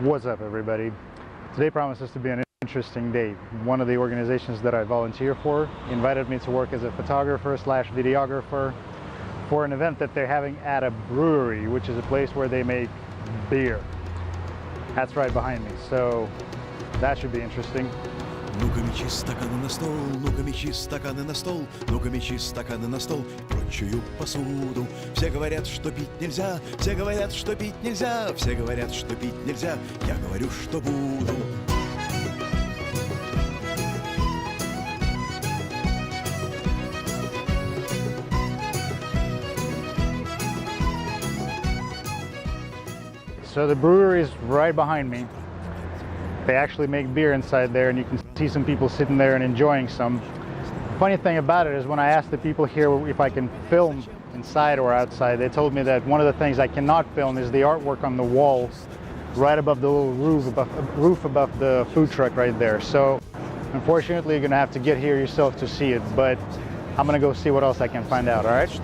What's up, everybody? Today promises to be an interesting day. One of the organizations that I volunteer for invited me to work as a photographer slash videographer for an event that they're having at a brewery, which is a place where they make beer. That's right behind me, so that should be interesting. Ну-ка мечи стаканы на стол, ну-ка мечи стаканы на стол, ну-ка мечи стаканы на стол, прочую посуду. Все говорят, что пить нельзя, все говорят, что пить нельзя, все говорят, что пить нельзя, я говорю, что буду. So the brewery is right behind me. They actually make beer inside there, and you can see some people sitting there and enjoying some. The funny thing about it is when I asked the people here if I can film inside or outside, they told me that one of the things I cannot film is the artwork on the wall right above the little roof above the food truck right there. So unfortunately you're gonna have to get here yourself to see it, but I'm gonna go see what else I can find out, all right?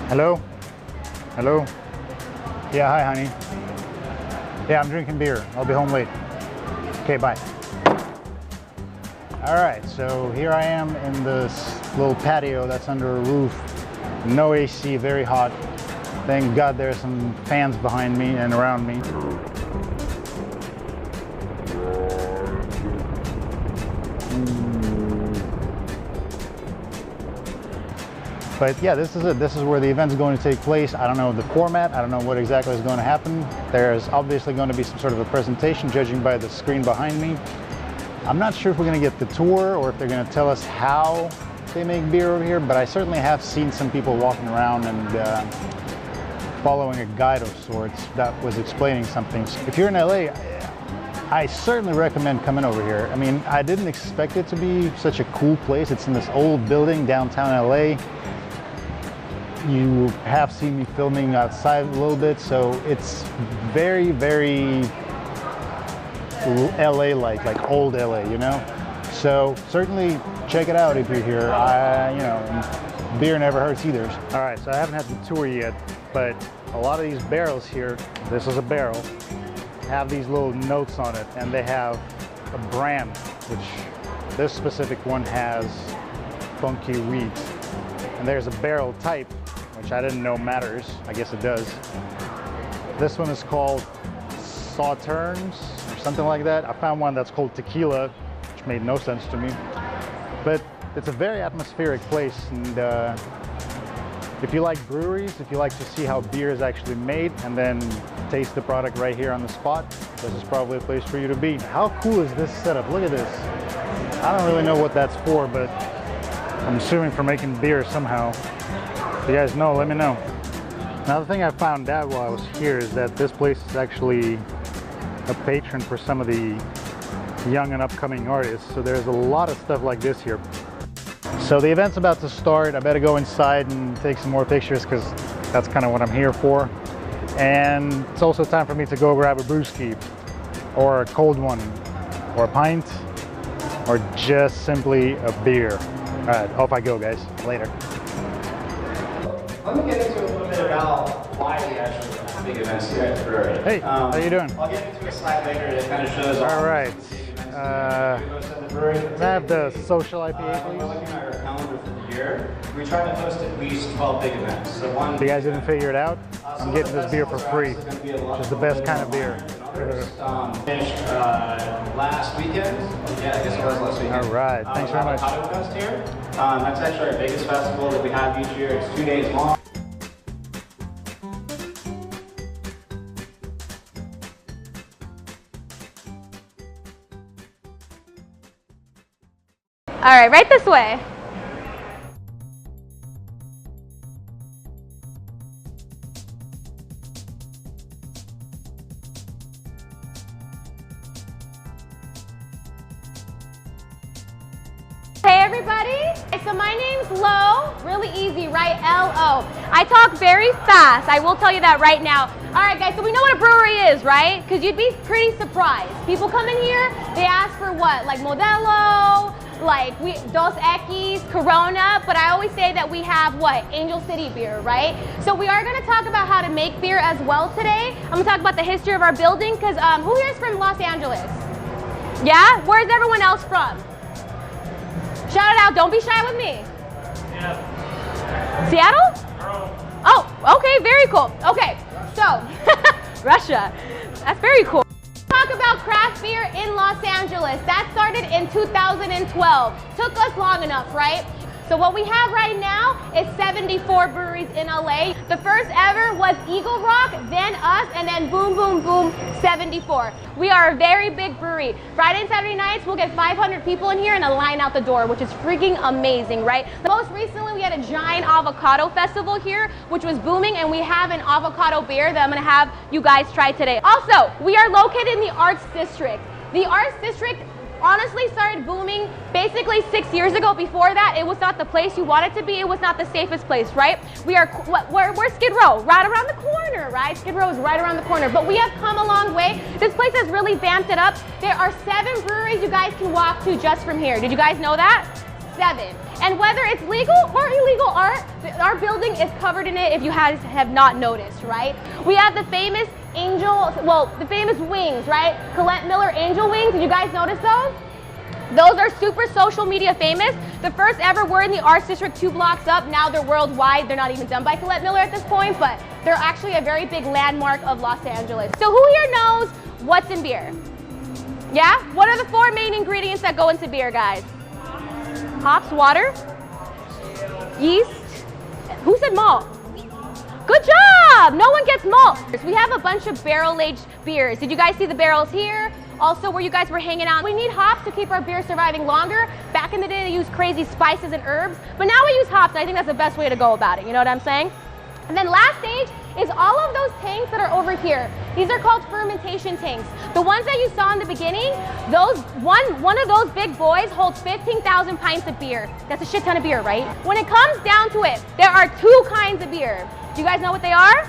Hello? Hello? Yeah, hi, honey. Yeah, I'm drinking beer. I'll be home late. Okay, bye. All right, so here I am in this little patio that's under a roof. No AC, very hot. Thank God there's some fans behind me and around me. But yeah, this is it. This is where the event's going to take place. I don't know the format. I don't know what exactly is going to happen. There's obviously going to be some sort of a presentation, judging by the screen behind me. I'm not sure if we're going to get the tour or if they're going to tell us how they make beer over here, but I certainly have seen some people walking around and following a guide of sorts that was explaining something. If you're in LA, I certainly recommend coming over here. I mean, I didn't expect it to be such a cool place. It's in this old building downtown LA. You have seen me filming outside a little bit, so it's very, very LA-like, like old LA, you know? So certainly check it out if you're here. You know, beer never hurts either. All right, so I haven't had the tour yet, but a lot of these barrels here, this is a barrel, have these little notes on it, and they have a brand, which this specific one has funky wheat. And there's a barrel type, which I didn't know matters. I guess it does. This one is called Sauternes or something like that. I found one that's called Tequila, which made no sense to me. But it's a very atmospheric place, and if you like breweries, if you like to see how beer is actually made and then taste the product right here on the spot, this is probably a place for you to be. How cool is this setup? Look at this. I don't really know what that's for, but I'm assuming for making beer somehow. If you guys know, let me know. Another thing I found out while I was here is that this place is actually a patron for some of the young and upcoming artists. So there's a lot of stuff like this here. So the event's about to start. I better go inside and take some more pictures because that's kind of what I'm here for. And it's also time for me to go grab a brewski or a cold one or a pint or just simply a beer. All right, off I go, guys. Later. Let me get into a little bit about why we actually have big events here at the brewery. Hey, how you doing? I'll get into a slide later that kind of shows all right. I have the social IPA, please. We're looking at our calendar for the year. We try to host at least 12 big events. So one. If you guys didn't figure it out, I'm getting this beer for free, which is the best kind of beer. Finished last weekend. Yeah, I guess it was last weekend. All right, thanks very much. Avocado Fest here. That's actually our biggest festival that we have each year. It's 2 days long. All right, right this way. Hey everybody, so my name's Lo, really easy, right? L-O. I I talk very fast. I will tell you that right now. All right, guys, so we know what a brewery is, right? Because you'd be pretty surprised. People come in here, they ask for what? Like Modelo, like Dos Equis, Corona, but I always say that we have what? Angel City beer, right? So we are gonna talk about how to make beer as well today. I'm gonna talk about the history of our building, because who here is from Los Angeles? Yeah? Where's everyone else from? Shout it out, don't be shy with me. Yeah. Seattle? Oh, okay, very cool. Okay, so, Russia, that's very cool. Talk about craft beer in Los Angeles. That started in 2012. Took us long enough, right? So what we have right now is 74 breweries in LA. The first ever was Eagle Rock, then us, and then boom, boom, boom, 74. We are a very big brewery. Friday and Saturday nights, we'll get 500 people in here and a line out the door, which is freaking amazing, right? Most recently, we had a giant avocado festival here, which was booming, and we have an avocado beer that I'm gonna have you guys try today. Also, we are located in the Arts District. The Arts District honestly started booming basically 6 years ago. Before that, it was not the place you want it to be. It was not the safest place, right? We're Skid Row, right around the corner, right? Skid Row is right around the corner, but we have come a long way. This place has really vamped it up. There are 7 breweries you guys can walk to just from here. Did you guys know that? 7. And whether it's legal or illegal art, our building is covered in it if you have not noticed, right? We have the famous the famous wings, right? Colette Miller Angel Wings. Did you guys notice those? Those are super social media famous. The first ever were in the Arts District 2 blocks up. Now they're worldwide. They're not even done by Colette Miller at this point, but they're actually a very big landmark of Los Angeles. So who here knows what's in beer? Yeah? What are the 4 main ingredients that go into beer, guys? Hops, water, yeast. Who said malt? Good job! No one gets malt. We have a bunch of barrel-aged beers. Did you guys see the barrels here? Also, where you guys were hanging out. We need hops to keep our beer surviving longer. Back in the day, they used crazy spices and herbs, but now we use hops, and I think that's the best way to go about it. You know what I'm saying? And then last stage is all of those tanks that are over here. These are called fermentation tanks. The ones that you saw in the beginning, one of those big boys holds 15,000 pints of beer. That's a shit ton of beer, right? When it comes down to it, there are 2 kinds of beer. Do you guys know what they are?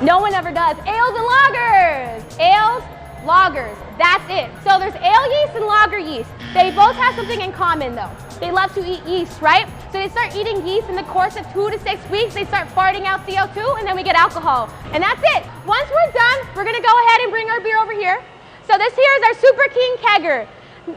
No one ever does. Ales and lagers. Ales, lagers. That's it. So there's ale yeast and lager yeast. They both have something in common though. They love to eat yeast, right? So they start eating yeast in the course of 2 to 6 weeks. They start farting out CO2 and then we get alcohol. And that's it. Once we're done, we're gonna go ahead and bring our beer over here. So this here is our Super King Kegger.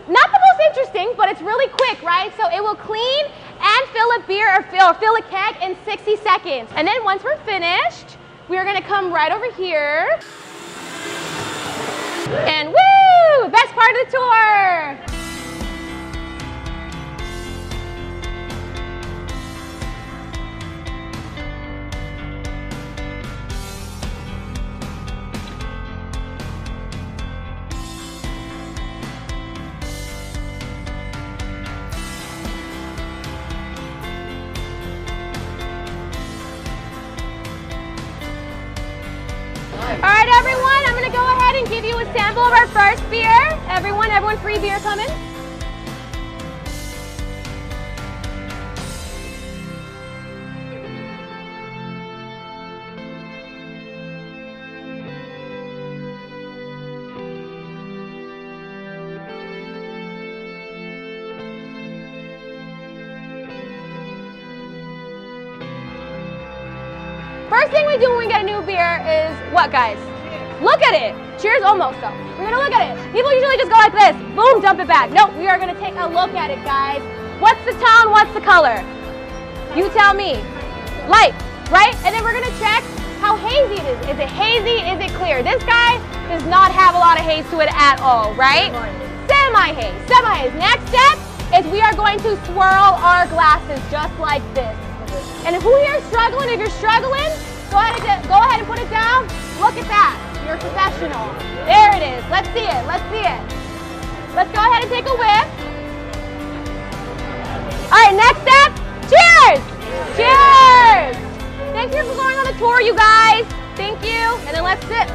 Not the most interesting, but it's really quick, right? So it will clean and fill a beer or fill a keg in 60 seconds. And then once we're finished, we are gonna come right over here. And woo! Best part of the tour! All right, everyone, I'm gonna go ahead and give you a sample of our first beer. Everyone, free beer coming. First thing we do when we get a new beer is what, guys? Look at it. Cheers, almost though. We're gonna look at it. People usually just go like this, boom, dump it back. No, we are gonna take a look at it, guys. What's the tone, what's the color? You tell me. Light, right? And then we're gonna check how hazy it is. Is it hazy, is it clear? This guy does not have a lot of haze to it at all, right? Semi-haze, semi-haze. Next step is we are going to swirl our glasses just like this. And who here is struggling? If you're struggling, go ahead and put it down. Look at that. You're a professional. There it is. Let's see it. Let's see it. Let's go ahead and take a whiff. All right, next step. Cheers! Cheers! Thank you for going on the tour, you guys. Thank you. And then let's sip.